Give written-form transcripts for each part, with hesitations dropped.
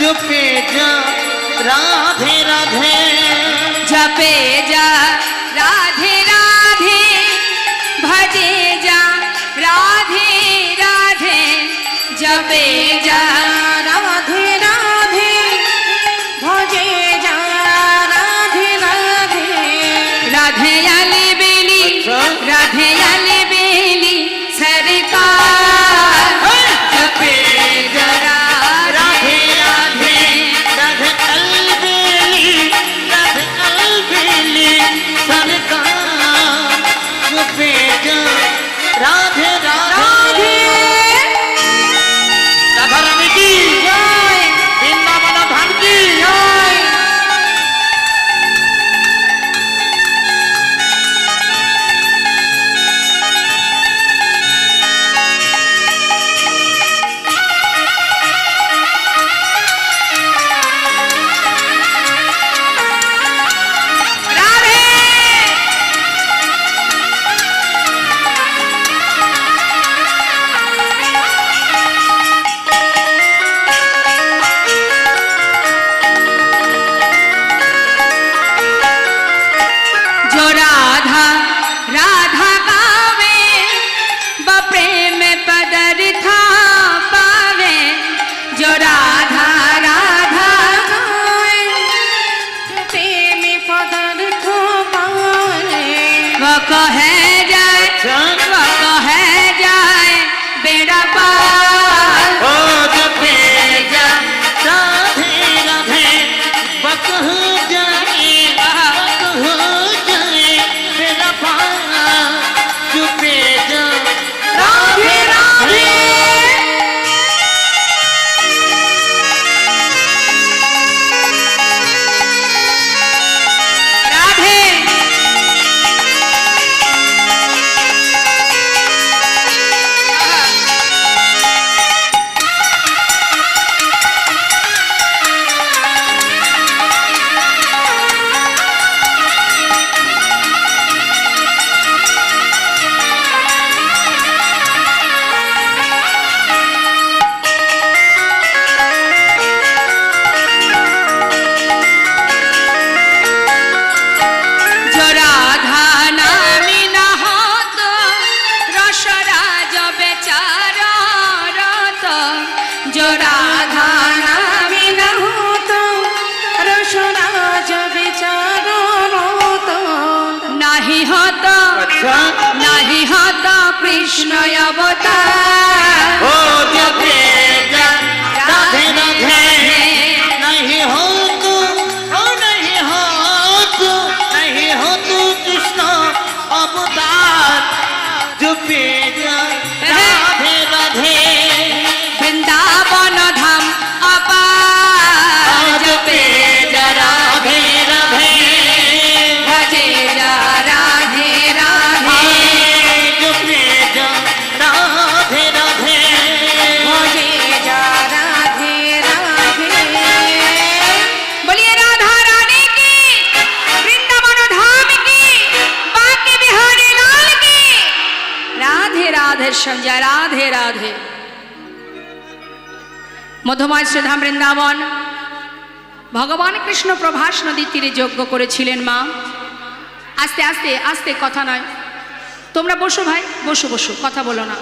जपे जा राधे राधे जपे जा राधे राधे भजे जा राधे राधे जपे जा राधे राधे भजे जा राधे राधे राधे आले बेली राधे आले बेली सरकार जपे जा राधे राधे राधे अलबेली सरकार जपे जा राधे राधे राधा रानी की जय वृंदावन धाम की जय राधे जो राधा राधा गावे ब प्रेम पदर था पावे जो राधा राधा प्रेम पदार्थ पावे वो कहे जाए वो कहे जाए बेड़ा पार ओ जपे जा राधे राधे बक हो जाए मेरा पाना जपे जा राधे राधे राधे जो राधा नामी न होत रसराज बेचारा रत जो राधा नामी न होतो रसराज विचारो रोतो नहीं होत अच्छा नहीं होत कृष्ण अवतार ओ जपे जा राधे राधे नहीं हो तू ओ नहीं हो तू नहीं हो तू कृष्ण अवतार जपे जा राधे राधे वृंदावन धाम अपार जपे जा राधे राधे भजे जा राधे राधे जपे जा राधे राधे भजे जा राधे राधे बोलिए राधा रानी की वृंदावन धाम की बांके बिहारी लाल की राधे राधे संजय राधे राधे মধুময় শ্রীধাম বৃন্দাবন ভগবান কৃষ্ণ প্রভাস নদীর তীরে যজ্ঞ করেছিলেন মা আস্তে আস্তে আস্তে কথা নয় তোমরা বসো ভাই বসো বসো কথা বলো না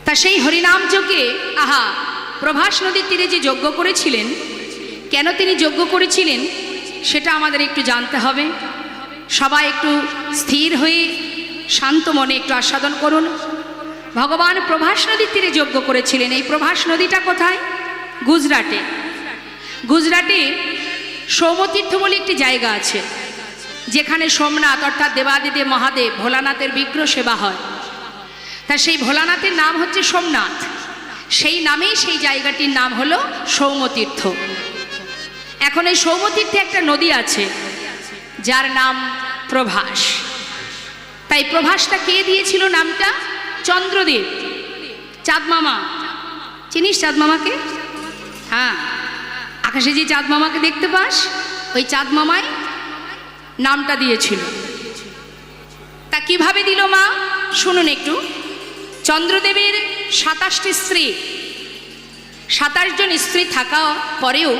তা সেই হরিনাম যজ্ঞে আহা প্রভাস নদীর তীরে যে যজ্ঞ করেছিলেন কেন তিনি যজ্ঞ করেছিলেন সেটা আমাদের একটু জানতে হবে সবাই একটু স্থির হয়ে শান্ত মনে একটু আস্বাদন করুন ভগবান প্রভাস নদীর তীরে যজ্ঞ করেছিলেন এই প্রভাস নদীটা কোথায় গুজরাটে গুজরাটে সৌমতীর্থ বলে একটি জায়গা আছে যেখানে সোমনাথ অর্থাৎ দেবাদিদেব মহাদেব ভোলানাথের বিগ্রহ সেবা হয় তা সেই ভোলানাথের নাম হচ্ছে সোমনাথ সেই নামেই সেই জায়গাটির নাম হলো সৌমতীর্থ এখন এই সৌমতীর্থে একটা নদী আছে যার নাম প্রভাস তাই প্রভাসটা কে দিয়েছিল নামটা চন্দ্রদেব চাঁদ মামা চিনিস চাঁদ মামাকে হ্যাঁ আকাশে যে চাঁদ মামাকে দেখতে পাস ওই চাঁদ মামাই নামটা দিয়েছিল তা কিভাবে দিল মা শুনুন একটু চন্দ্রদেবের 27টি স্ত্রী 27 জন স্ত্রী থাকা পরেও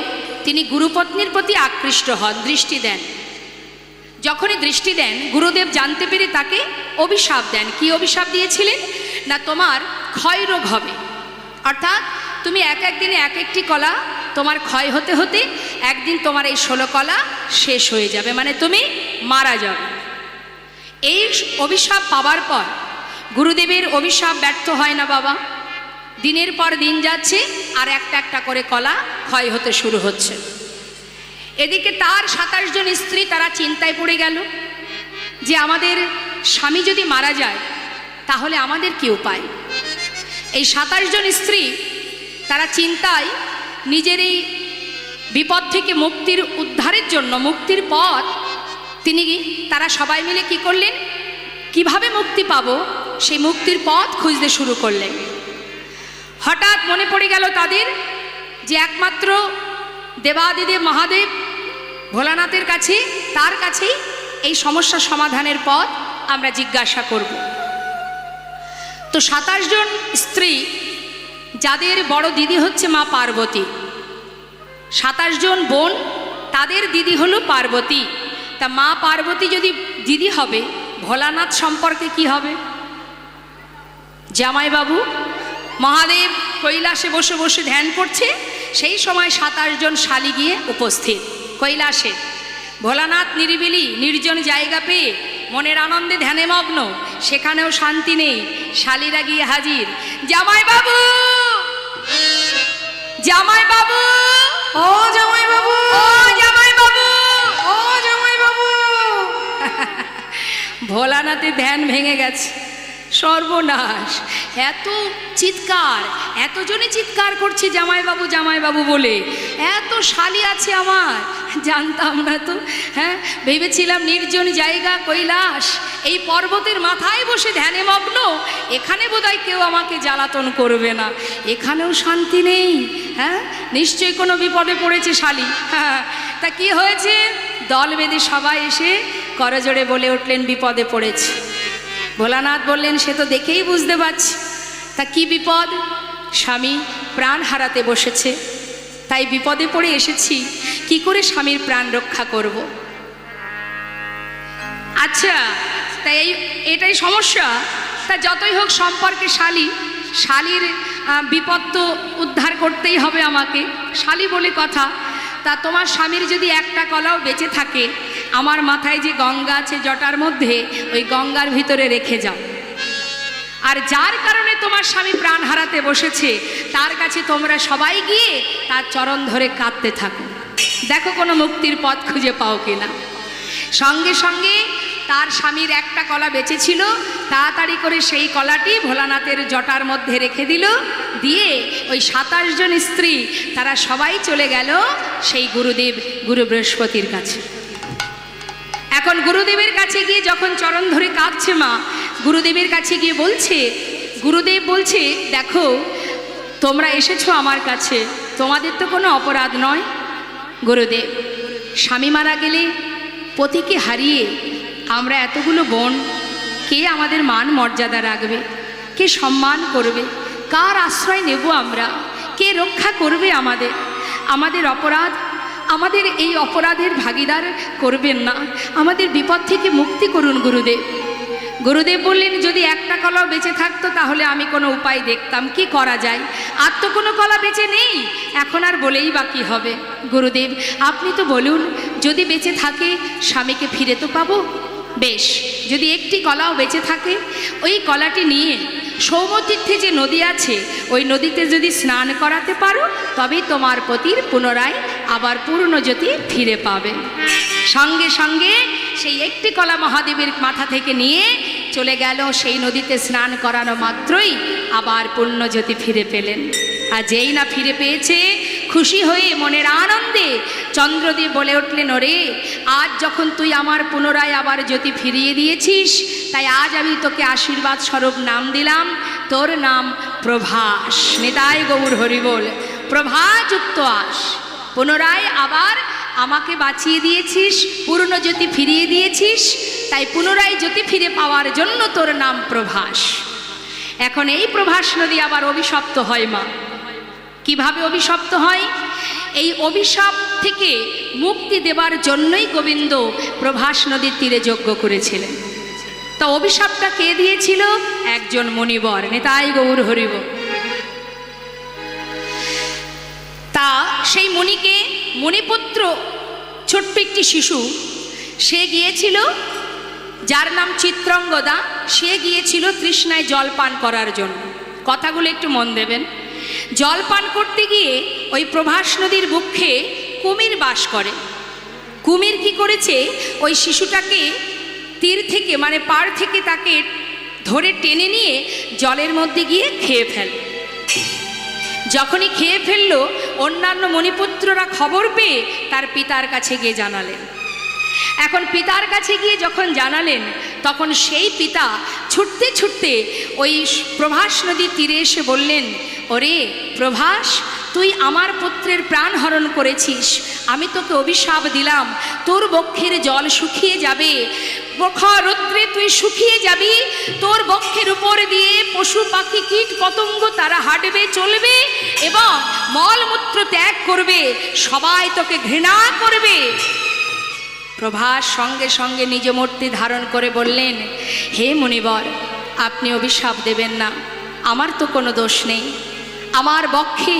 তিনি গুরুপত্নীর প্রতি আকৃষ্ট হন, দৃষ্টি দেন। যখনই দৃষ্টি দেন, গুরুদেব জানতে পেরে তাকে অভিশাপ দেন। কি অভিশাপ দিয়েছিলেন? না, তোমার ক্ষয় রোগ হবে, অর্থাৎ তুমি এক একদিনে এক একটি কলা তোমার ক্ষয় হতে হতে একদিন তোমার এই 16 কলা শেষ হয়ে যাবে, মানে তুমি মারা যাবে। এই অভিশাপ পাওয়ার পর গুরুদেবের অভিশাপ ব্যর্থ হয় না বাবা। দিনের পর দিন যাচ্ছে আর একটা একটা করে কলা ক্ষয় হতে শুরু হচ্ছে। এদিকে তার 27 জন স্ত্রী তারা চিন্তায় পড়ে গেল যে আমাদের স্বামী যদি মারা যায় তাহলে আমাদের কি উপায়। এই 27 জন স্ত্রী তারা চিন্তায় নিজের এই বিপদ থেকে মুক্তির উদ্ধারের জন্য, মুক্তির পথ তারা সবাই মিলে কি করলেন, কিভাবে মুক্তি পাবো সেই মুক্তির পথ খুঁজতে শুরু করলেন। হঠাৎ মনে পড়ে গেল তাদের যে একমাত্র দেবাদিদেব মহাদেব ভোলানাথের কাছে, তার কাছেই এই সমস্যা সমাধানের পথ আমরা জিজ্ঞাসা করব। তো 27 জন স্ত্রী, যাদের বড় দিদি হচ্ছে মা পার্বতী, 27 জন বোন, তাদের দিদি হলো পার্বতী। তা মা পার্বতী যদি দিদি হবে, ভোলানাথ সম্পর্কে কি হবে? জামাইবাবু মহাদেব কৈলাসে বসে বসে ধ্যান করছে, সেই সময় 27 জন শালি গিয়ে উপস্থিত কৈলাসে। ভোলানাথ নিরিবিলি নির্জন জায়গা পেয়ে মনের আনন্দে ধ্যানে মগ্ন, সেখানেও শান্তি নেই। শালিরা গিয়ে হাজির, জামাইবাবু, জামাইবাবু, ও জামাইবাবু, ও জামাইবাবু, ও জামাইবাবু। ভোলানাথের ধ্যান ভেঙে গেছে, সর্বনাশ। এত চিৎকার, এতজনে চিৎকার করছে জামাইবাবু জামাইবাবু বলে। এত শালি আছে আমার, জানতাম না তো। হ্যাঁ, ভেবেছিলাম নির্জন জায়গা কৈলাস, এই পর্বতের মাথায় বসে ধ্যানে মগ্ন, এখানে বোধহয় কেউ আমাকে জ্বালাতন করবে না। এখানেও শান্তি নেই। হ্যাঁ, নিশ্চয়ই কোনো বিপদে পড়েছে শালি। হ্যাঁ, তা কি হয়েছে? দল বেঁধে সবাই এসে করজোড়ে বলে উঠলেন, বিপদে পড়েছে। ভোলানাথ বললেন, সে তো দেখেই বুঝতে পারছি। তা কি বিপদ? স্বামী প্রাণ হারাতে বসেছে, তাই বিপদে পড়ে এসেছি, কি করে স্বামীর প্রাণ রক্ষা করব। আচ্ছা, তাই এটাই সমস্যা। তা যতই হোক সম্পর্কে শালির বিপদ তো উদ্ধার করতেই হবে আমাকে, শালি বলে কথা। তা তোমার স্বামীর যদি একটা কলাও বেঁচে থাকে, আমার মাথায় যে গঙ্গা আছে জটার মধ্যে, ওই গঙ্গার ভিতরে রেখে যাও। আর যার কারণে তোমার স্বামী প্রাণ হারাতে বসেছে, তার কাছে তোমরা সবাই গিয়ে তার চরণ ধরে কাঁদতে থাকো, দেখো কোনো মুক্তির পথ খুঁজে পাও কিনা। সঙ্গে সঙ্গে তার স্বামীর একটা কলা বেঁচে ছিল, তাড়াতাড়ি করে সেই কলাটি ভোলানাথের জটার মধ্যে রেখে দিল। দিয়ে ওই 27 জন স্ত্রী তারা সবাই চলে গেল সেই গুরু বৃহস্পতির কাছে। এখন গুরুদেবের কাছে গিয়ে যখন চরণ ধরে কাঁদছে মা, গুরুদেবের কাছে গিয়ে বলছে, গুরুদেব বলছে, দেখো তোমরা এসেছো আমার কাছে, তোমাদের তো কোনো অপরাধ নয়। গুরুদেব, স্বামী মারা গেলে পতিকে হারিয়ে আমরা এতগুলো বোন, কে আমাদের মান মর্যাদা রাখবে, কে সম্মান করবে, কার আশ্রয় নেব আমরা, কে রক্ষা করবে আমাদের অপরাধ? আমাদের এই অপরাধের ভাগীদার করবেন না, আমাদের বিপদ থেকে মুক্তি করুন গুরুদেব। গুরুদেব বললেন, যদি একটা কলাও বেঁচে থাকতো তাহলে আমি কোনো উপায় দেখতাম, কি করা যায়। আর তো কোনো কলা বেঁচে নেই, এখন আর বলেই বা কী হবে। গুরুদেব আপনি তো বলুন, যদি বেঁচে থাকে স্বামীকে ফিরে তো পাবো। বেশ, যদি একটি কলাও বেঁচে থাকে, ওই কলাটি নিয়ে সৌমতীর্থে যে নদী আছে, ওই নদীতে যদি স্নান করাতে পারো, তবেই তোমার পতির পুনরায় আবার পূর্ণ জ্যোতি ফিরে পাবে। সঙ্গে সঙ্গে সেই একটি কলা মহাদেবের মাথা থেকে নিয়ে চলে গেল, সেই নদীতে স্নান করানো মাত্রই আবার পূর্ণ জ্যোতি ফিরে পেলেন। আর যেই না ফিরে পেয়েছে, খুশি হয়ে মনের আনন্দে চন্দ্রদেব বলে উঠলেন, ওরে আজ যখন তুই আমার পুনরায় আবার জ্যোতি ফিরিয়ে দিয়েছিস, তাই আজ আমি তোকে আশীর্বাদ স্বরূপ নাম দিলাম, তোর নাম প্রভাস। নিতাই গৌর হরি বল। প্রভাযুক্ত আস, পুনরায় আবার আমাকে বাঁচিয়ে দিয়েছিস, পূর্ণ জ্যোতি ফিরিয়ে দিয়েছিস, তাই পুনরায় জ্যোতি ফিরে পাওয়ার জন্য তোর নাম প্রভাস। এখন এই প্রভাস নদী আবার অভিশপ্ত হয় মা। কিভাবে অভিশপ্ত হয়? এই অভিশাপ থেকে মুক্তি দেবার জন্যই গোবিন্দ প্রভাস নদীর তীরে যজ্ঞ করেছিলেন। তা অভিশাপটা কে দিয়েছিল? একজন মণিবর। নিতাই গৌর হরিব। তা সেই মণিকে, মণিপুত্র ছোট্ট একটি শিশু, সে গিয়েছিল, যার নাম চিত্রাঙ্গদা, সে গিয়েছিল তৃষ্ণায় জল পান করার জন্য। কথাগুলো একটু মন দেবেন। জল পান করতে গিয়ে ওই প্রভাস নদীর বক্ষে কুমির বাস করে। কুমির কি করেছে? ওই শিশুটাকে তীর থেকে, মানে পাড় থেকে তাকে ধরে টেনে নিয়ে জলের মধ্যে গিয়ে খেয়ে ফেল। যখনই খেয়ে ফেললো, অন্যান্য মণিপুত্ররা খবর পেয়ে তার পিতার কাছে গিয়ে জানালেন। এখন পিতার কাছে গিয়ে যখন জানালেন, তখন সেই পিতা ছুটতে ছুটতে ওই প্রভাস নদীর তীরে এসে বললেন, ওরে প্রভাস, তুই আমার পুত্রের প্রাণ হরণ করেছিস, আমি তোকে অভিশাপ দিলাম, তোর বক্ষের জল শুকিয়ে যাবে, প্রখর রৌদ্রে তুই শুকিয়ে যাবি, তোর বক্ষের উপর দিয়ে পশু পাখি কীট পতঙ্গ তারা হাঁটবে চলবে এবং মলমূত্র ত্যাগ করবে, সবাই তোকে ঘৃণা করবে। প্রভাস সঙ্গে সঙ্গে নিজ মূর্তি ধারণ করে বললেন, হে মুনিবর, আপনি অভিশাপ দেবেন না, আমার তো কোনো দোষ নেই। আমার বক্ষে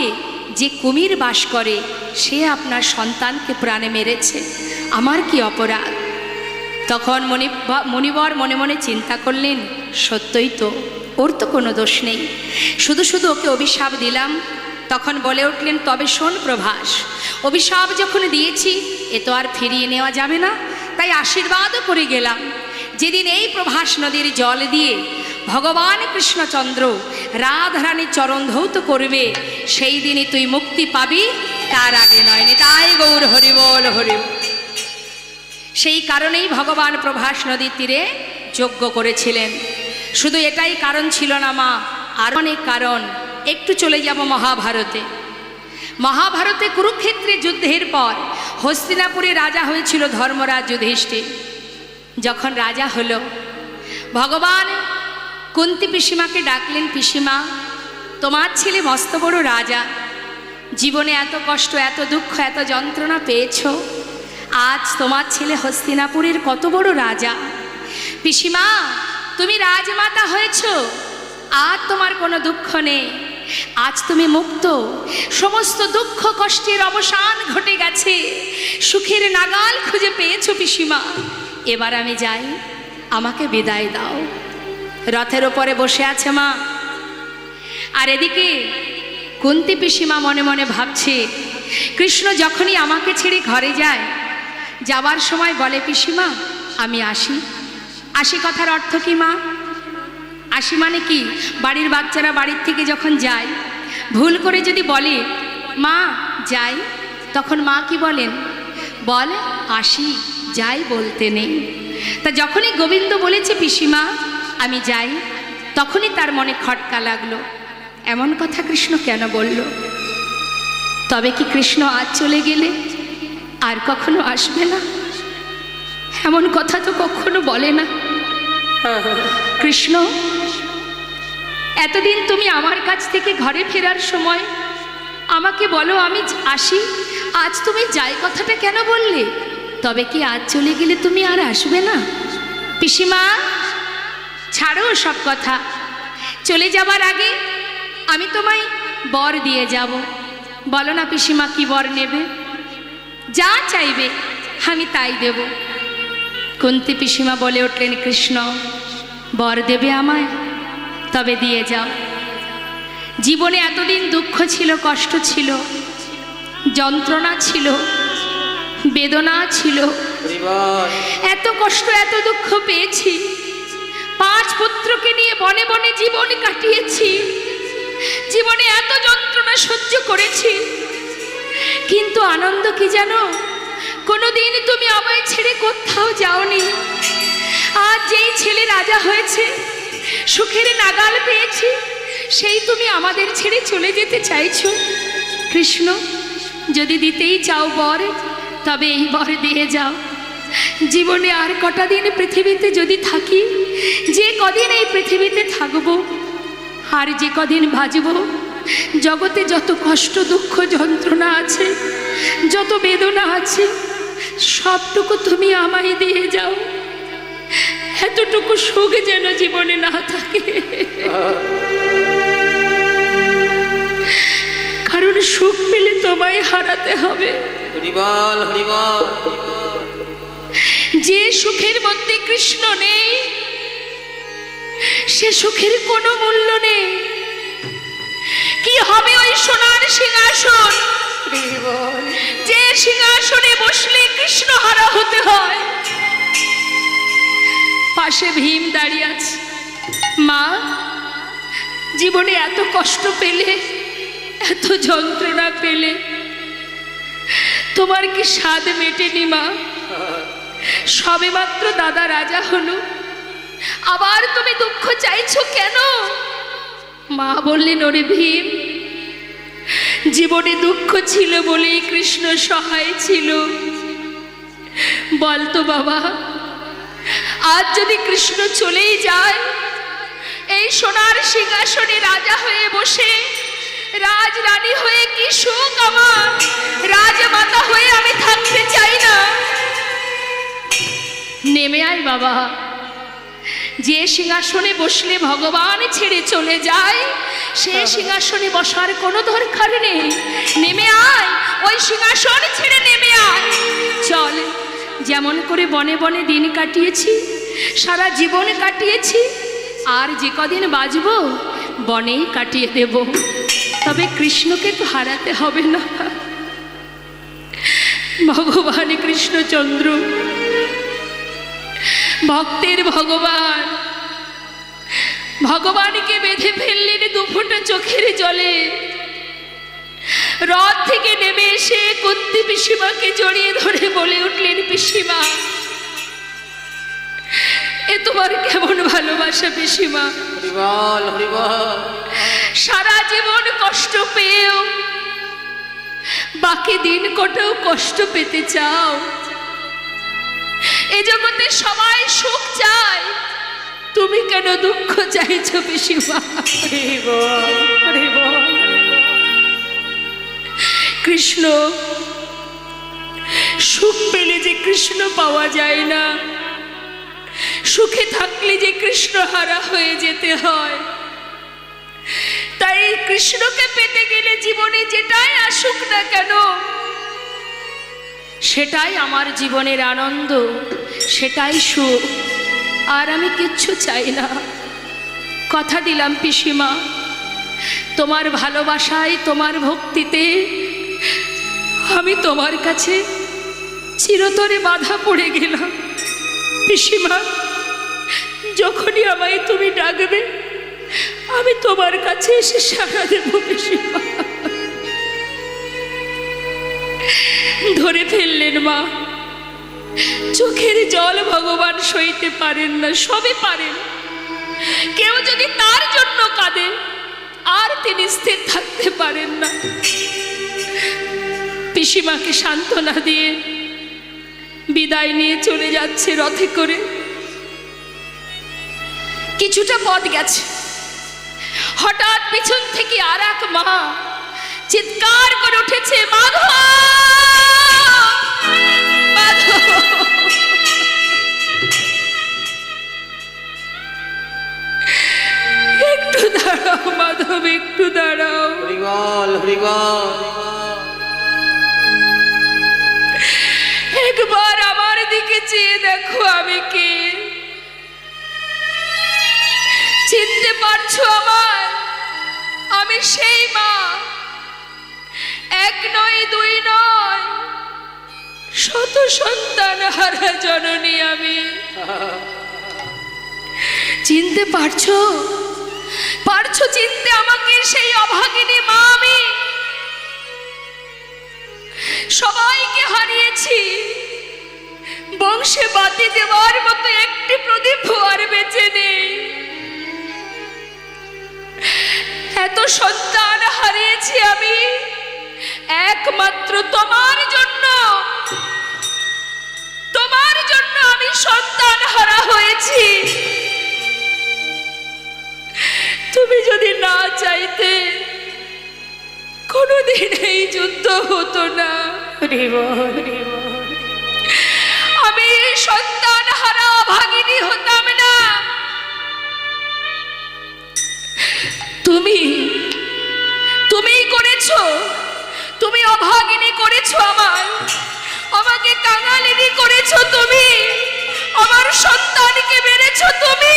যে কুমির বাস করে সে আপনার সন্তানকে প্রাণে মেরেছে, আমার কি অপরাধ? তখন মুনিবর মনে মনে চিন্তা করলেন, সত্যই তো, ওর তো কোনো দোষ নেই, শুধু শুধু ওকে অভিশাপ দিলাম। তখন বলে উঠলেন, তবে শোন প্রভাস, অভিশাপ যখন দিয়েছি এ তো আর ফিরিয়ে নেওয়া যাবে না, তাই আশীর্বাদও করে গেলাম। যেদিন এই প্রভাস নদীর জল দিয়ে ভগবান কৃষ্ণচন্দ্র রাধারানীর চরণ ধৌত করবে, সেই দিনই তুই মুক্তি পাবি, তার আগে নয়। নিতাই গৌর হরিবল হরিবল। সেই কারণেই ভগবান প্রভাস নদীর তীরে যজ্ঞ করেছিলেন। শুধু এটাই কারণ ছিল না মা, আর অনেক কারণ। একটু চলে যাব মহাভারতে। মহাভারতে কুরুক্ষেত্রে যুদ্ধের পর হস্তিনাপুরে রাজা হয়েছিল ধর্মরাজ যুধিষ্ঠির। যখন রাজা হলো, ভগবান কুন্তী পিসিমাকে ডাকলেন, পিসিমা, তোমার ছেলে মস্ত বড় রাজা, জীবনে এত কষ্ট, এত দুঃখ, এত যন্ত্রণা পেয়েছ, আজ তোমার ছেলে হস্তিনাপুরের কত বড় রাজা। পিসিমা, তুমি রাজমাতা হয়েছ, আর তোমার কোনো দুঃখ নেই, আজ তুমি মুক্ত, সমস্ত দুঃখ কষ্টের অবসান ঘটে গেছে, সুখের নাগাল খুঁজে পেয়েছো পিসিমা, এবার আমি যাই, আমাকে বিদায় দাও। রথের ওপরে বসে আছে মা, আর এদিকে কুন্তী পিসিমা মনে মনে ভাবছে, কৃষ্ণ যখনই আমাকে ছেড়ে ঘরে যায়, যাবার সময় বলে, পিসিমা আমি আসি। আসি কথার অর্থ কি মা? আসি মানে কি, বাড়ির বাচ্চারা বাড়ির থেকে যখন যায়, ভুল করে যদি বলে মা যাই, তখন মা কি বলেন? বল আসি, যাই বলতে নেই। তা যখনই গোবিন্দ বলেছে পিসিমা আমি যাই, তখনই তার মনে খটকা লাগলো, এমন কথা কৃষ্ণ কেন বলল? তবে কি কৃষ্ণ আজ চলে গেলে আর কখনো আসবে না? এমন কথা তো কখনো বলে না। কৃষ্ণ, এতদিন তুমি আমার কাছ থেকে ঘরে ফেরার সময় আমাকে বলো আমি আসি, আজ তুমি যাই কথাটা কেন বললে? তবে কি আজ চলে গেলে তুমি আর আসবে না? পিসিমা ছাড়ো সব কথা, চলে যাবার আগে আমি তোমায় বর দিয়ে যাব। বলো না পিসিমা, কি বর নেবে? যা চাইবে আমি তাই দেব। কুন্তী পিসিমা বলে উঠলেন, কৃষ্ণ বর দেবে আমায়? তবে দিয়ে যাও। জীবনে এতদিন দুঃখ ছিল, কষ্ট ছিল, যন্ত্রণা ছিল, বেদনা ছিল, এত কষ্ট এত দুঃখ পেয়েছি, 5 পুত্রকে নিয়ে বনে বনে জীবন কাটিয়েছি, জীবনে এত যন্ত্রণা সহ্য করেছি, কিন্তু আনন্দ কি জানো? কোনোদিন তুমি আমায় ছেড়ে কোথাও যাওনি। আজ যেই ছেলে রাজা হয়েছে, সুখের নাগাল পেয়েছি, সেই তুমি আমাদের ছেড়ে চলে যেতে চাইছো। কৃষ্ণ, যদি দিতেই চাও বর, তবে এই বর দিয়ে যাও। জীবনে আর কটা দিন পৃথিবীতে যদি থাকি, যে কদিন এই পৃথিবীতে থাকবো, আর যে কদিন বাঁচব, জগতে যত কষ্ট দুঃখ যন্ত্রণা আছে, যত বেদনা আছে, সবটুকু তুমি আমায় দিয়ে যাও। এতটুকু সুখ যেন জীবনে না থাকে, কারণ সুখ পেলে তোমায় হারাতে হবে। হরিবল হরিবল। যে সুখের মধ্যে কৃষ্ণ নেই, সে সুখের কোনো মূল্য নেই। কি হবে ওই সোনার সিংহাসন, যে সিংহাসনে বসলে কৃষ্ণ হারা হতে হয়? পাশে ভীম দাঁড়িয়ে আছে। মা, জীবনে এত কষ্ট পেলে, এত যন্ত্রণা পেলে, তোমার কি স্বাদ মেটেনি মা? সবেমাত্র দাদা রাজা হলো, আবার তুমি দুঃখ চাইছো কেন? মা বললেন, ওরে ভীম, জীবনে দুঃখ ছিল বলেই কৃষ্ণ সহায় ছিল। বলতো বাবা, আজ যদি কৃষ্ণ চলেই যায়, এই সোনার সিংহাসনে রাজা হয়ে বসে, রাজ রানী হয়ে কি সুখ আমার, রাজমাতা হয়ে আমি থাকতে চাই না। নেমে আয় বাবা, যে সিংহাসনে বসলে ভগবান ছেড়ে চলে যায়, সে সিংহাসনে বসার কোনো দরকার নেই। নেমে আয়, ওই সিংহাসন ছেড়ে নেমে আয়। চল, যেমন করে বনে বনে দিন কাটিয়েছি, সারা জীবন কাটিয়েছি, আর যে কদিন বাঁচবো বনেই কাটিয়ে দেব। তবে কৃষ্ণকে তো হারাতে হবে না। ভগবান কৃষ্ণচন্দ্র, ভক্তের ভগবান, ভগবানকে বেঁধে ফেললেন দুফোঁটা চোখের জলে। রথ থেকে নেমে এসে কুন্তি পিসিমাকে জড়িয়ে ধরে বলে উঠলেন, পিসিমা, এ তোমার কেমন ভালোবাসা পিসিমা? হরিবল হরিবল। সারা জীবন কষ্ট পেয়েও বাকি দিন কটাও কষ্ট পেতে চাও? এ জগতে সবাই সুখ চায়, তুমি কেন দুঃখ চাইছো পিসিমা? হরিবল হরিবল। কৃষ্ণ, সুখ পেলে যে কৃষ্ণ পাওয়া যায় না, সুখে থাকলে যে কৃষ্ণ হারা হয়ে যেতে হয়। তাই কৃষ্ণকে পেতে গেলে জীবনে যেটাই আসুক না কেন, সেটাই আমার জীবনের আনন্দ, সেটাই সুখ। আর আমি কিচ্ছু চাই না। কথা দিলাম পিসিমা, তোমার ভালোবাসায়, তোমার ভক্তিতে আমি তোমার কাছে চিরতরে বাধা পড়ে গেলাম। পিসিমা, যখনই আমায় তুমি ডাকবে, আমি তোমার কাছে এসে সাড়া দেব পিসিমা। ধরে ফেললেন মা। চোখের জল ভগবান সইতে পারেন না, সবই পারেন। কেউ যদি তার জন্য কাঁদে, আর তিনি স্থির থাকতে পারেন না। পিসিমাকে সান্ত্বনা দিয়ে বিদায় নিয়ে চলে যাচ্ছে রথে করে। কিছুটা পথ গেছে, হঠাৎ পিছন থেকে আর এক মা চিৎকার করে উঠেছে, মাধব, মাধব। একটু দাঁড়াও মাধব, একটু দাঁড়াও। হরিবল হরিবল। একবার আমার দিকে চেয়ে দেখো, আমি কে? চিনতে পারছো আমায়? আমি সেই মা, এক নয় দুই নয়, শত সন্তান হারা জননী আমি। চিনতে পারছো? পারছো চিনতে আমাকে? সেই অভাগিনী মা আমি। সবাইকে হারিয়েছি, বংশে বাতি দেওয়ার মতো একটি প্রদীপ আর বেঁচে নেই। এত সন্তান হারিয়েছি আমি একমাত্র তোমার জন্য। তোমার জন্য আমি সন্তান হারা হয়েছি। তুমি যদি না চাইতে কোনোদিন এই যুদ্ধ হতো না, হরি বল হরি বল আমি সন্তান হারা অভাগিনী হতাম না। তুমিই করেছো, তুমি অভাগিনী করেছো, আমাকে কাঙালিনী করেছো তুমি, আমার সন্তানকে মেরেছো তুমি।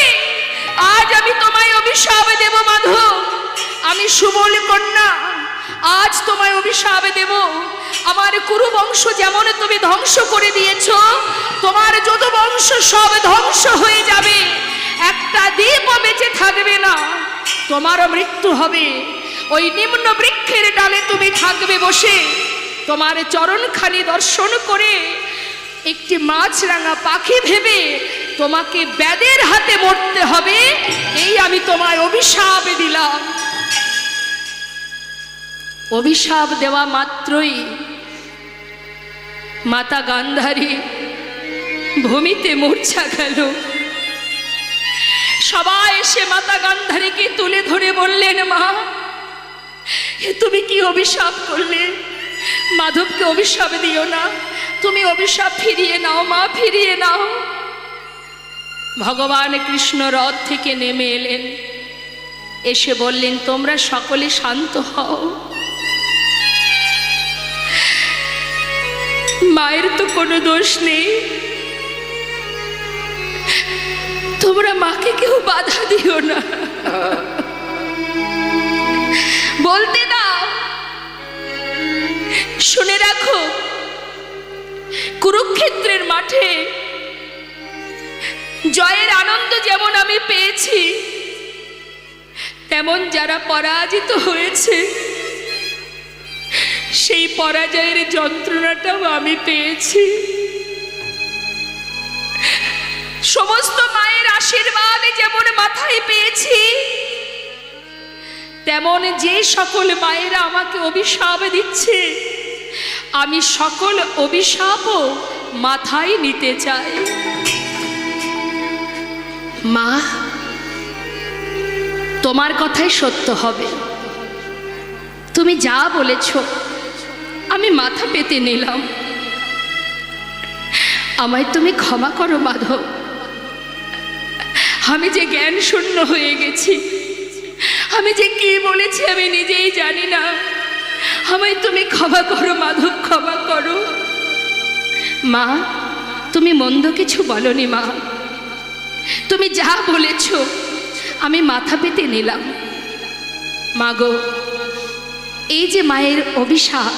আজ আমি তোমায় অভিশাপ দেব মাধব, আমি সুবল কন্যা, আজ তোমায় অভিশাপ দেব। আমার কুরু বংশ যেমন তুমি ধ্বংস করে দিয়েছো, তোমার যদু বংশ সব ধ্বংস হয়ে যাবে, একটা দ্বীপও বেঁচে থাকবে না। তোমার মৃত্যু হবে, ওই নিম্ন বৃক্ষের ডালে তুমি থাকবে বসে, তোমার চরণখানি দর্শন করে একটি মাছরাঙা পাখি ভেবে তোমাকে ব্যাদের হাতে মরতে হবে, এই আমি তোমায় অভিশাপ দিলাম। অভিশাপ দেওয়া মাত্রই মাতা গান্ধারী ভূমিতে মূর্ছা গেল। সবাই এসে মাতা গান্ধারীকে তুলে ধরে বললেন, মা এ তুমি কি অভিশাপ করলে? মাধবকে অভিশাপ দিও না, তুমি অভিশাপ ফিরিয়ে নাও মা, ফিরিয়ে নাও। ভগবান কৃষ্ণ রথ থেকে নেমে এলেন, এসে বললেন, তোমরা সকলে শান্ত হও, মায়ের তো কোনো দোষ নেই, তোমরা মাকে কেউ বাধা দিও না, বলতে দাও। শুনে রাখো, কুরুক্ষেত্রের মাঠে জয়ের আনন্দ যেমন আমি পেয়েছি, তেমন যারা পরাজিত হয়েছে সেই পরাজয়ের যন্ত্রণাটাও আমি পেয়েছি। সমস্ত মায়ের আশীর্বাদ যেমন মাথায় পেয়েছি, তেমন যে সকল মায়েরা আমাকে অভিশাপ দিচ্ছে, আমি সকল অভিশাপও মাথায় নিতে চাই। মা, তোমার কথাই সত্য হবে, তুমি যা বলেছ আমি মাথা পেতে নিলাম, আমায় তুমি ক্ষমা করো মাধব, আমি যে জ্ঞান শূন্য হয়ে গেছি, আমি যে কি বলেছি আমি নিজেই জানি না, আমায় তুমি ক্ষমা করো মাধব, ক্ষমা করো। মা, তুমি মন্দ কিছু বলনি মা, তুমি যা বলেছ আমি মাথা পেতে নিলাম। মাগো, এই যে মায়ের অভিশাপ,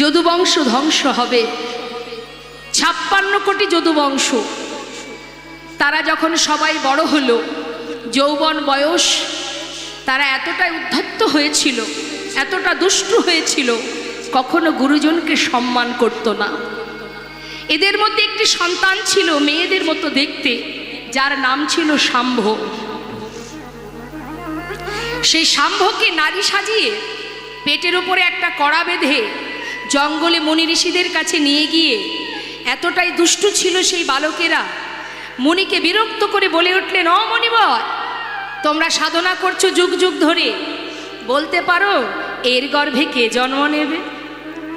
যদুবংশ ধ্বংস হবে, 56 কোটি যদুবংশ, তারা যখন সবাই বড় হলো, যৌবন বয়স, তারা এতটাই উদ্ধত্ত হয়েছিল, এতটা দুষ্ট হয়েছিল, কখনো গুরুজনকে সম্মান করত না। এদের মধ্যে একটি সন্তান ছিল মেয়েদের মতো দেখতে, যার নাম ছিল শাম্ভ। সেই শাম্ভকে নারী সাজিয়ে পেটের উপরে একটা কড়া বেঁধে জঙ্গলে মুনি ঋষিদের কাছে নিয়ে গিয়ে, এতটাই দুষ্ট ছিল সেই বালকেরা, মুনিকে বিরক্ত করে বলে উঠলেন, ও মণিবর, তোমরা সাধনা করছো যুগ যুগ ধরে, বলতে পারো এর গর্ভে কে জন্ম নেবে?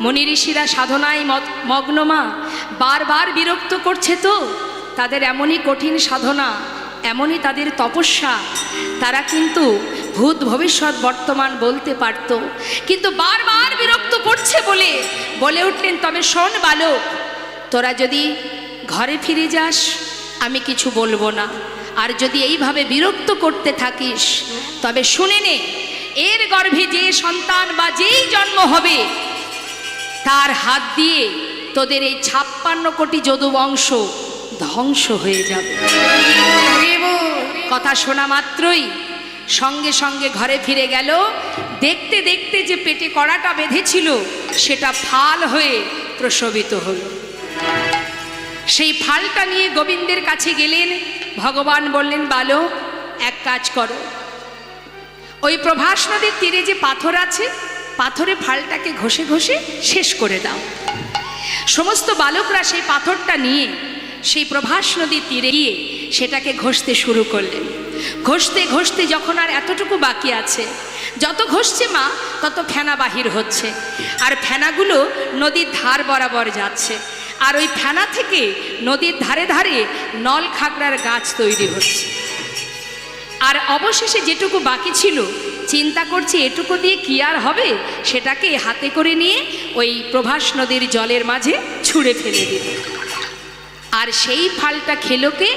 মুনি ঋষিরা সাধনায় মগ্ন মা, বারবার বিরক্ত করছে তো, তাদের এমনই কঠিন সাধনা, এমনই তাদের তপস্যা, তারা কিন্তু ভূত ভবিষ্যৎ বর্তমান বলতে পারত, কিন্তু বারবার বিরক্ত করছে বলে উঠলেন, তবে শোন বালক, তোরা যদি ঘরে ফিরে যাস আমি কিছু বলবো না, আর যদি এইভাবে বিরক্ত করতে থাকিস তবে শুনে নে, এর গর্ভে যে সন্তান বা যেই জন্ম হবে তার হাত দিয়ে তোদের এই 56 কোটি যদুবংশ ধ্বংস হয়ে যাবে। কথা শোনা মাত্রই সঙ্গে সঙ্গে ঘরে ফিরে গেল। দেখতে দেখতে যে পেটে কড়াটা বেঁধেছিল সেটা ফাল হয়ে প্রসবিত হলো। সেই ফালটা নিয়ে গোবিন্দের কাছে গেলেন। ভগবান বললেন, বালক, এক কাজ করো, ওই প্রভাস নদীর তীরে যে পাথর আছে, পাথরে ফালটাকে ঘষে ঘষে শেষ করে দাও। সমস্ত বালকরা সেই পাথরটা নিয়ে সেই প্রভাস নদীর তীরে গিয়ে সেটাকে ঘষতে শুরু করলেন। ঘষতে ঘষতে যখন আর এতটুকু বাকি আছে, যত ঘষছে মা তত ফেনা বাহির হচ্ছে, আর ফেনাগুলো নদীর ধার বরাবর যাচ্ছে, আর ওই ফেনা থেকে নদীর ধারে ধারে নল খাগড়ার গাছ তৈরি হচ্ছে। আর অবশেষে যেটুকু বাকি ছিল, চিন্তা করছি এটুকু দিয়ে কি আর হবে, সেটাকে হাতে করে নিয়ে ওই প্রভাস নদীর জলের মাঝে ছুঁড়ে ফেলে দিল। আর সেই ফালটা খেলো কে?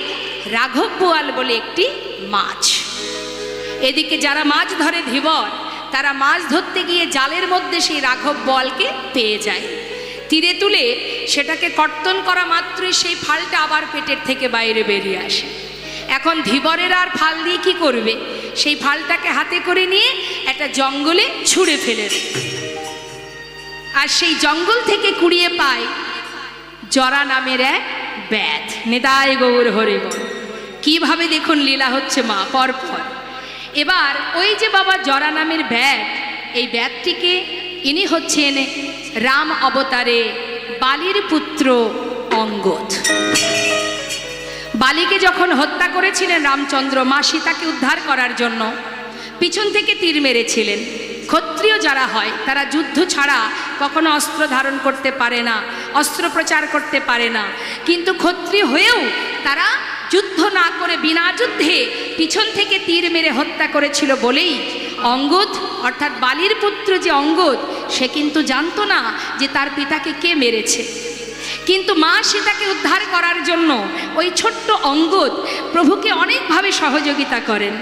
রাঘব বোয়াল বলে একটি মাছ। এদিকে যারা মাছ ধরে ধীবর, তারা মাছ ধরতে গিয়ে জালের মধ্যে সেই রাঘব বোয়ালকে পেয়ে যায়, তীরে তুলে সেটাকে কর্তন করা মাত্রই সেই ফালটা আবার পেটের থেকে বাইরে বেরিয়ে আসে। এখন ধীবরের আর ফাল দিয়ে কী করবে? সেই ফালটাকে হাতে করে নিয়ে একটা জঙ্গলে ছুঁড়ে ফেলে দেয়। আর সেই জঙ্গল থেকে কুড়িয়ে পায় জরা নামের এক ব্যাধ। নিতাই গৌর হরি বল। কীভাবে দেখুন লীলা হচ্ছে মা পরপর। এবার ওই যে বাবা জরা নামের ব্যাধ, এই ব্যাধটিকে ইনি হচ্ছেন রাম অবতারে বালির পুত্র অঙ্গদ। বালিকে যখন হত্যা করেছিলেন রামচন্দ্র, মা সীতাকে উদ্ধার করার জন্য পিছন থেকে তীর মেরেছিলেন। ক্ষত্রিয় যারা হয় তারা যুদ্ধ ছাড়া কখনো অস্ত্র ধারণ করতে পারে না, অস্ত্র প্রচার করতে পারে না, কিন্তু ক্ষত্রিয় হয়েও তারা যুদ্ধ না করে বিনা যুদ্ধে পিছন থেকে তীর মেরে হত্যা করেছিল বলেই অঙ্গদ অর্থাৎ বালির পুত্র যে অঙ্গদ, সে কিন্তু জানতো না যে তার পিতাকে কে মেরেছে। কিন্তু মা সীতাকে উদ্ধার করার জন্য ওই ছোট্ট অঙ্গদ প্রভুকে অনেকভাবে সহযোগিতা করেন।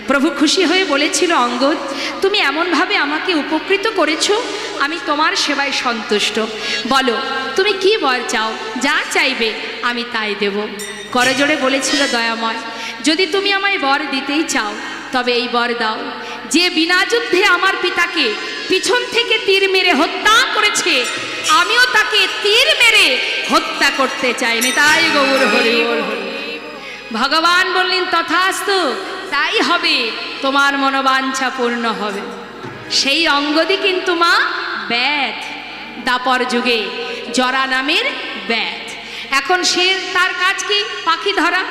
প্রভু খুশি হয়ে বলেছিল, অঙ্গদ তুমি এমনভাবে আমাকে উপকৃত করেছো, আমি তোমার সেবায় সন্তুষ্ট। বলো তুমি কি বর চাও, যা চাইবে আমি তাই দেব। করজোড়ে বলেছিল, দয়াময় যদি তুমি আমায় বর দিতেই চাও তবে এই বর দাও, যে বিনা যুদ্ধে আমার পিতাকে পিছন থেকে তীর মেরে হত্যা করেছে, আমিও তাকে তীর মেরে হত্যা করতে চাই। নিতাই গৌর হরি বল। ভগবান বললেন, তথাস্তু, তাই হবে, তোমার মনোবাঞ্ছা পূর্ণ হবে। সেই অঙ্গদই কিন্তু মা ব্যাধ, দাপর যুগে জরা নামের ব্যাধ। এখন সে তার কাজ কি? পাখি ধরা।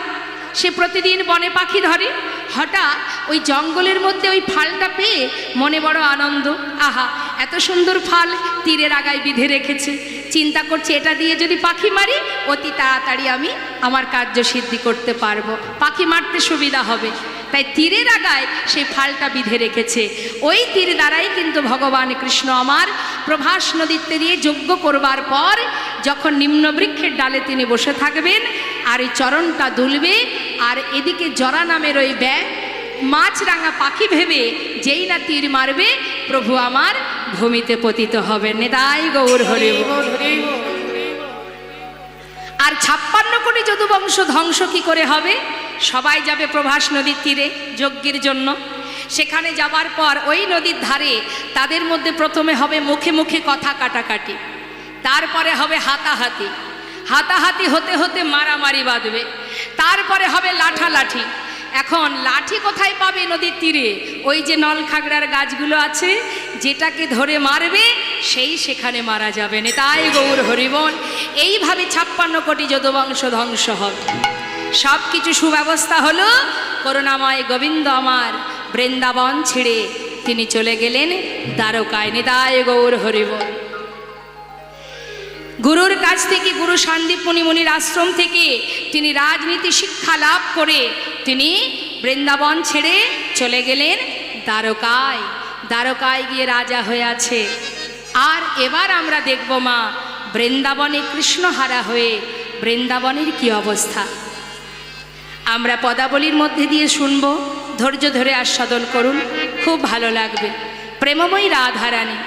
সে প্রতিদিন বনে পাখি ধরে। হঠাৎ ওই জঙ্গলের মধ্যে ওই ফালটা পেয়ে মনে বড় আনন্দ, আহা এত সুন্দর ফাল তীরের আগায় বিঁধে রেখেছে। চিন্তা করছে এটা দিয়ে যদি পাখি মারি অতি তাড়াতাড়ি আমি আমার কার্য সিদ্ধি করতে পারবো, পাখি মারতে সুবিধা হবে। তাই তীরের আগায় সেই ফালটা বিঁধে রেখেছে। ওই তীর দ্বারাই কিন্তু ভগবান কৃষ্ণ আমার প্রভাস নদীর তীরে যজ্ঞ করবার পর যখন নিম্ন বৃক্ষের ডালে তিনি বসে থাকবেন আর এই চরণটা দুলবে, আর এদিকে জরা নামের ওই ব্যাগ মাছরাঙা পাখি ভেবে যেই না তীর মারবে, প্রভু আমার ভূমিতে পতিত হবেন। নিতাই গৌর হরি বল। আর 56 কোটি যদুবংশ ধ্বংস কি করে হবে? সবাই যাবে প্রভাস নদীর তীরে যজ্ঞের জন্য। সেখানে যাবার পর ওই নদীর ধারে তাদের মধ্যে প্রথমে হবে মুখে মুখে কথা কাটাকাটি, তারপরে হবে হাতাহাতি, হাতাহাতি হতে হতে মারামারি বাঁধবে, তারপরে হবে লাঠালাঠি। এখন লাঠি কোথায় পাবে? নদীর তীরে ওই যে নল খাগড়ার গাছগুলো আছে, যেটাকে ধরে মারবে সেই সেখানে মারা যাবে। নিতাই গৌর হরিবল। এইভাবে 56 কোটি যদুবংশ ধ্বংস হবে। সব কিছু সুব্যবস্থা হলো। করুণাময় গোবিন্দ আমার বৃন্দাবন ছেড়ে তিনি চলে গেলেন দ্বারকায়। নিতাই গৌর হরিবল। গুরুর কাছ থেকে, গুরু সান্দীপনি মুনির আশ্রম থেকে তিনি রাজনীতি শিক্ষা লাভ করে তিনি বৃন্দাবন ছেড়ে চলে গেলেন দ্বারকায়। দ্বারকায় গিয়ে রাজা হয়ে আছে। আর এবার আমরা দেখব মা বৃন্দাবনে কৃষ্ণহারা হয়ে বৃন্দাবনের কি অবস্থা। আমরা পদাবলীর মধ্যে দিয়ে শুনব, ধৈর্য ধরে আস্বাদন করুন, খুব ভালো লাগবে। প্রেমময়ী রাধারানী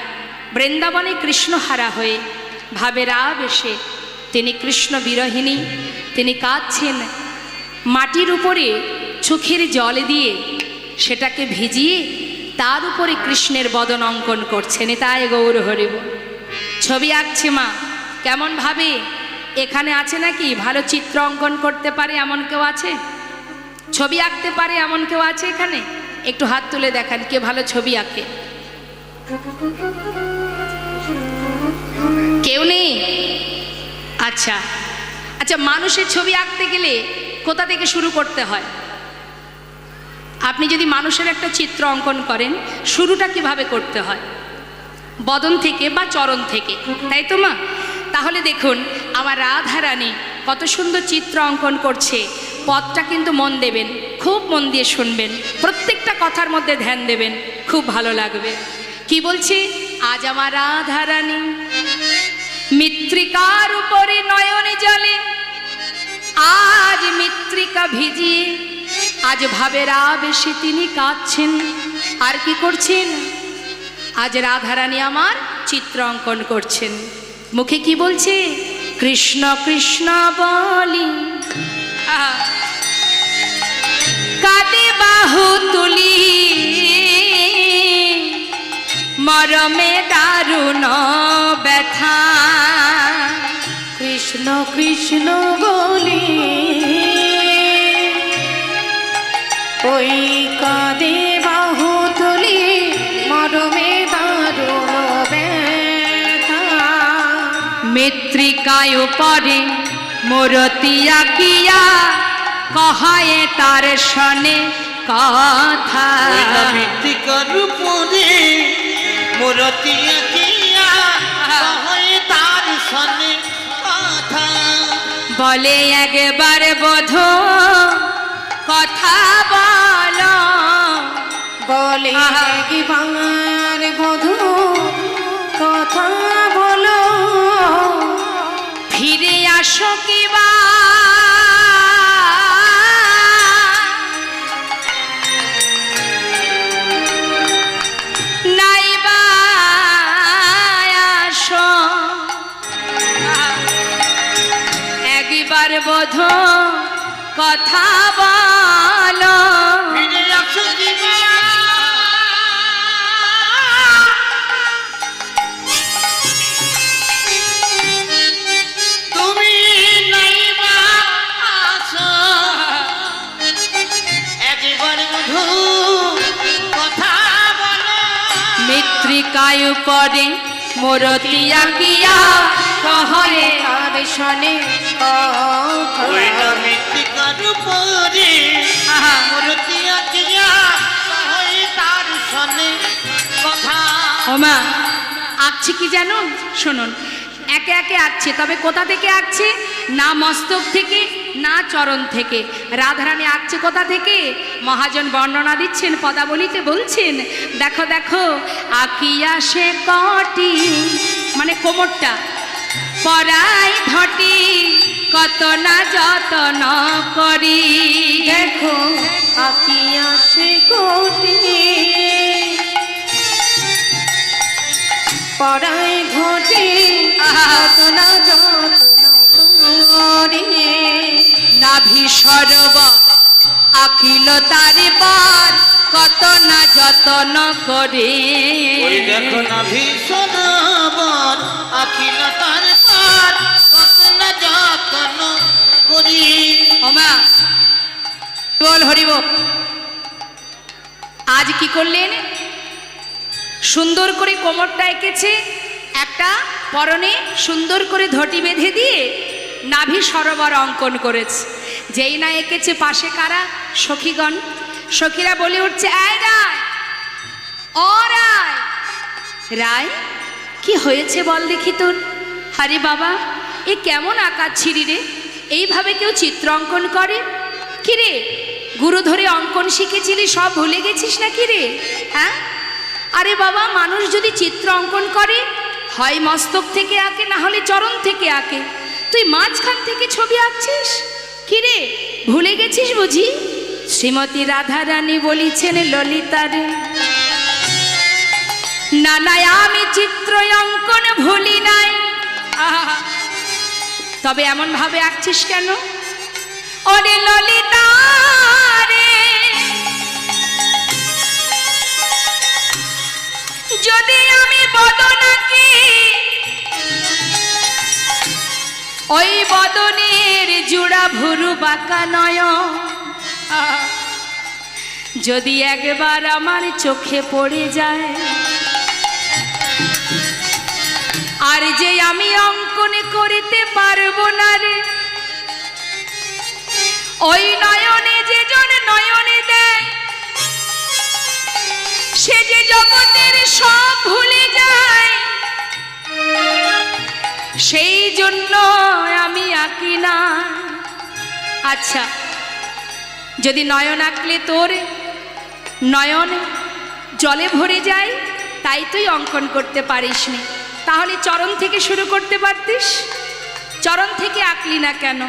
বৃন্দাবনে কৃষ্ণহারা হয়ে ভাবের আবেশে তিনি কৃষ্ণ বিরহিণী, তিনি কাঁদছেন। মাটির উপরে চোখের জল দিয়ে সেটাকে ভিজিয়ে তার উপরে কৃষ্ণের বদন অঙ্কন করছেন। নিতাই গৌর হরিব। ছবি আঁকছে মা। কেমন ভাবে? এখানে আছে নাকি ভালো চিত্র অঙ্কন করতে পারে এমন কেউ আছে? ছবি আঁকতে পারে এমন কেউ আছে এখানে? একটু হাত তুলে দেখান কে ভালো ছবি আঁকে। কেউ নেই? আচ্ছা আচ্ছা, মানুষের ছবি আঁকতে গেলে কোথা থেকে শুরু করতে হয়? আপনি যদি মানুষের একটা চিত্র অঙ্কন করেন, শুরুটা কিভাবে করতে হয়? বদন থেকে বা চরণ থেকে, তাই তো মা? তাহলে দেখুন আমার রাধারানী কত সুন্দর চিত্র অঙ্কন করছে। পদটা কিন্তু মন দেবেন, খুব মন দিয়ে শুনবেন, প্রত্যেকটা কথার মধ্যে ধ্যান দেবেন, খুব ভালো লাগবে। কি বলছে? আজ আমার রাধারানী মৃত্তিকার উপরে নয়নে জলে, আজ মৃত্তিকা ভিজিয়ে, আজ ভাবের আবেশে তিনি কাঁদছেন। আর কি করছেন? আজ রাধারানী আমার চিত্র অঙ্কন করছেন। মুখে কি বলছে? কৃষ্ণ কৃষ্ণ বলি, কাঁদে বাহু তুলি, মরমে দারুণ ব্যথা। কৃষ্ণ কৃষ্ণ বলি, ওই কাঁদে বাহু তুলি, মরমে দারুণ ব্যথা। মৃত্তিকায় পরে মূরতি আঁকিয়া, কহায়ে তার শনে কথা। মৃত্তিকার উপরে মূরতি আঁকিয়া, কহে তার শনে কথা। বলে একবার বধূ কথা বলো, বলে একবার বধূ কথা বলো, ফিরে আসো কিবা নাইবা আসো। একবার বধূ কথা বলো, ফিরে আসো কিবা, তুমি নাইবা আসো। একবার বধূ কথা বলো। মৃত্তিকায় পরে মূরতি আঁকিয়া, কহে তার শনে কথা। ওই না মৃত্তিকার উপরে মূরতি আঁকিয়া, কহে তার শনে কথা। ওমা আঁকছে কি জানুন? শুনুন, একে একে আঁকছে, তবে কোথা থেকে আঁকছে? না মস্তক থেকে, না চরণ থেকে। রাধারানী আঁকছে কোথা থেকে? মহাজন বর্ণনা দিচ্ছেন, পদাবলিতে বলছেন, দেখো দেখো আঁকিয়া সে কটি, মানে কোমরটা, পরাই ঘটি, কত না যতন করি। দেখো আঁকিয়া সে কোটি, পড়ায় ঘটে, কত না যত্ন করে। নাভি সরোবর আখিল তারি পর, কত না যতন করে। ওই দেখো না ভীষণ বর, আখিল তার পার, কত না যত্ন করি। ওমা বল হরিব। আজ কি করলেন? সুন্দর করে কোমরটা এঁকেছে, একটা পরনে সুন্দর করে ধটি বেঁধে দিয়ে নাভি সরোবর অঙ্কন করেছে। যেই না এঁকেছে, পাশে কারা? সখীগণ। সখীরা বলে উঠছে, এই রায়, ও রায়, রায় কি হয়েছে বল দেখি তোর? আরে বাবা, এ কেমন আঁকাচ্ছিরি রে? এইভাবে কেউ চিত্র অঙ্কন করে? কি রে, গুরু ধরে অঙ্কন শিখেছিলি, সব ভুলে গেছিস নাকি রে? হ্যাঁ? আরে বাবা, মানুষ যদি চিত্র অঙ্কন করে, হয় মস্তক থেকে আঁকে, না হলে চরণ থেকে আঁকে। তুই মাঝখান থেকে ছবি আঁকছিস? কি রে, ভুলে গেছিস বুঝি? শ্রীমতী রাধারানী বলিছেন ললিতারে, না না আমি চিত্র অঙ্কন ভুলি নাই। আহা, তবে এমন ভাবে আঁকছিস কেন? ওরে ললিতা রে, যদি আমি বদন আঁকি, ওই বদনের জুড়া ভুরু বাঁকা নয়, যদি একবার আমার চোখে পড়ে যায়, আর যে আমি অঙ্কন করিতে পারবো না রে। ওই নয়নে যে জন নয়নে দেয়, সে যে জগতের সব ভুলে যায়, সেই জন্য আমি আঁকি না। আচ্ছা, যদি নয়ন আঁকলে তোর নয়ন জলে ভরে যায়, তাই তুই অঙ্কন করতে পারিসনি, তাহলে চরণ থেকে শুরু করতে পারতিস, চরণ থেকে আঁকলি না কেন?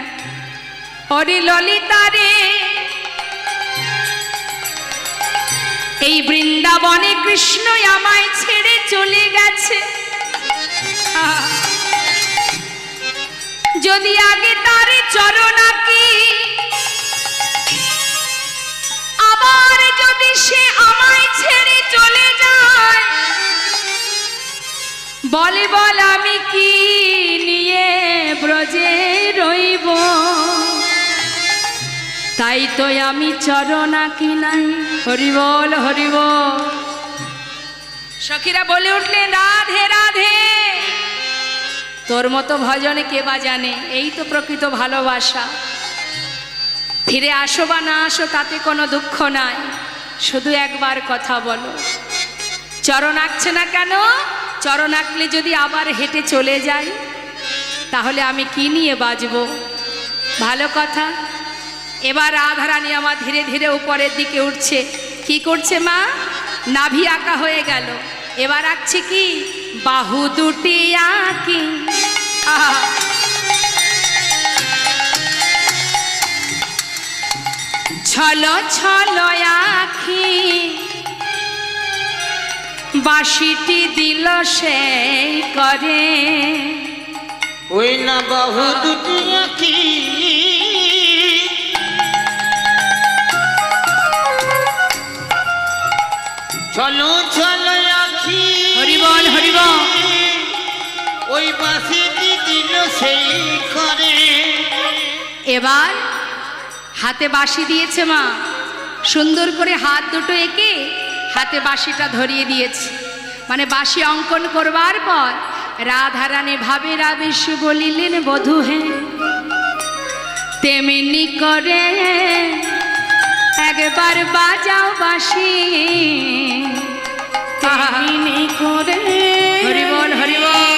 হরি ললিতা রে, এই বৃন্দাবনে কৃষ্ণ আমায় ছেড়ে চলে গেছে। যদি আগে তারে চরণ আঁকি, আবার যদি সে আমায় ছেড়ে চলে যায়, বলে বল আমি কি নিয়ে ব্রজে রইব? তাই তো আমি চরণ আঁকি নাই। হরি বল, হরি বল। সখীরা বলে উঠলেন, রাধে রাধে। তোর মতো ভজনে কে বা জানে, এই তো প্রকৃত ভালোবাসা। ফিরে আসো বা না আসো তাতে কোনো দুঃখ নাই, শুধু একবার কথা বলো। চরণ আঁকছে না কেন? চরণ আঁকলে যদি আবার হেঁটে চলে যাই, তাহলে আমি কি নিয়ে বাঁচব? ভালো কথা। এবার রাধারানী আমার ধীরে ধীরে উপরের দিকে উঠছে। কি করছে মা? নাভি আঁকা হয়ে গেল, এবার আঁকছে কি? বাহু দুটি আঁকি। আহা, ছলো ছলো আঁখি, বাঁশিটি দিল সেই করে। ওই না বাহু দুটি আঁকি, চলো চলো আঁখি। হরি বল, হরি বল। ওই বাঁশিটি দিল সেই করে। এবার হাতে বাঁশি দিয়েছে মা, সুন্দর করে হাত দুটো এঁকে হাতে বাঁশিটা ধরিয়ে দিয়েছে। মানে বাঁশি অঙ্কন করবার পর রাধারানী ভাবে রাবেশ বলিলেন, বধূ হে তেমনি করে একবার বাজাও বাঁশি। তেমনি করে হরি বল, হরি বল।